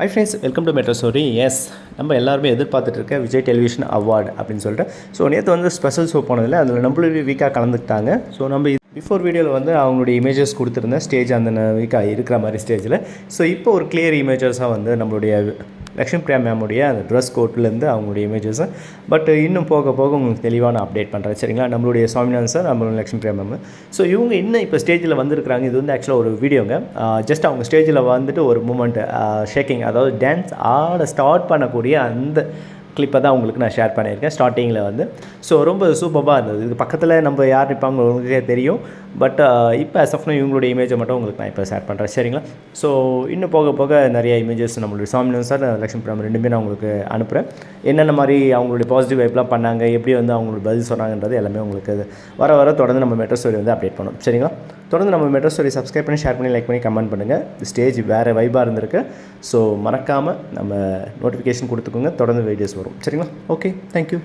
High friends, welcome to metro story. Yes, நம்ம எல்லாருமே எதிர்பார்த்துட்டு இருக்க விஜய் டெலிவிஷன் அவார்டு அப்படின்னு சொல்லிட்டு. ஸோ நேற்று வந்து ஸ்பெஷல் ஷோ போனதில் அதில் நம்மளுடைய வீக்காக கலந்துக்கிட்டாங்க. ஸோ நம்ம பிஃபோர் வீடியோவில் வந்து அவங்களுடைய இமேஜஸ் கொடுத்துருந்தேன், ஸ்டேஜ் அந்த வீக்காக இருக்கிற மாதிரி ஸ்டேஜில். ஸோ இப்போ ஒரு கிளியர் இமேஜஸாக வந்து நம்மளுடைய லக்ஷ்மி பிரியா மேமுடைய அந்த ட்ரெஸ் கோட்லேருந்து அவங்களுடைய இமேஜஸை பட் இன்னும் போக போக உங்களுக்கு தெளிவாக நான் அப்டேட் பண்ணுறேன், சரிங்களா? நம்மளுடைய சுவாமிநாதன் சார், நம்மளுடைய லக்ஷ்மி பிரியா மேம். ஸோ இவங்க இன்னும் இப்போ ஸ்டேஜில் வந்திருக்கிறாங்க. இது வந்து ஆக்சுவலாக ஒரு வீடியோங்க. ஜஸ்ட் அவங்க ஸ்டேஜில் வந்துட்டு ஒரு மூமெண்ட் ஷேக்கிங், அதாவது டான்ஸ் ஆட ஸ்டார்ட் பண்ணக்கூடிய அந்த கிளிப்பை தான் உங்களுக்கு நான் ஷேர் பண்ணியிருக்கேன் ஸ்டார்டிங்கில் வந்து. ஸோ ரொம்ப சூப்பராக இருந்தது. இது பக்கத்தில் நம்ம யார் நிற்பாங்க உங்களுக்கே தெரியும். பட் இப்போ as of now இவங்களுடைய இமேஜை மட்டும் உங்களுக்கு நான் இப்போ ஷேர் பண்ணுறேன், சரிங்களா? ஸோ இன்னும் போக போக நிறைய இமேஜஸ் நம்மளுடைய சுவாமிநாதன் சார், லக்ஷ்மி பிரியா ரெண்டுமே நான் உங்களுக்கு அனுப்புகிறேன். என்னென்ன மாதிரி அவங்களுடைய பாசிட்டிவ் வைப்லாம் பண்ணாங்க, எப்படி வந்து அவங்களுக்கு பதில் சொன்னாங்கன்றது எல்லாமே உங்களுக்கு வர வர தொடர்ந்து நம்ம மெட்ரோ ஸ்டோரி வந்து அப்டேட் பண்ணோம், சரிங்களா? தொடர்ந்து நம்ம மெட்ரோ ஸ்டோரி சப்ஸ்கிரைப் பண்ணி, ஷேர் பண்ணி, லைக் பண்ணி, கமெண்ட் பண்ணுங்கள். ஸ்டேஜ் வேறு வைபாக இருந்திருக்கு. ஸோ மறக்காமல் நம்ம நோட்டிஃபிகேஷன் கொடுத்துக்கோங்க, தொடர்ந்து வீடியோஸ் வரும், சரிங்களா? Okay, thank you.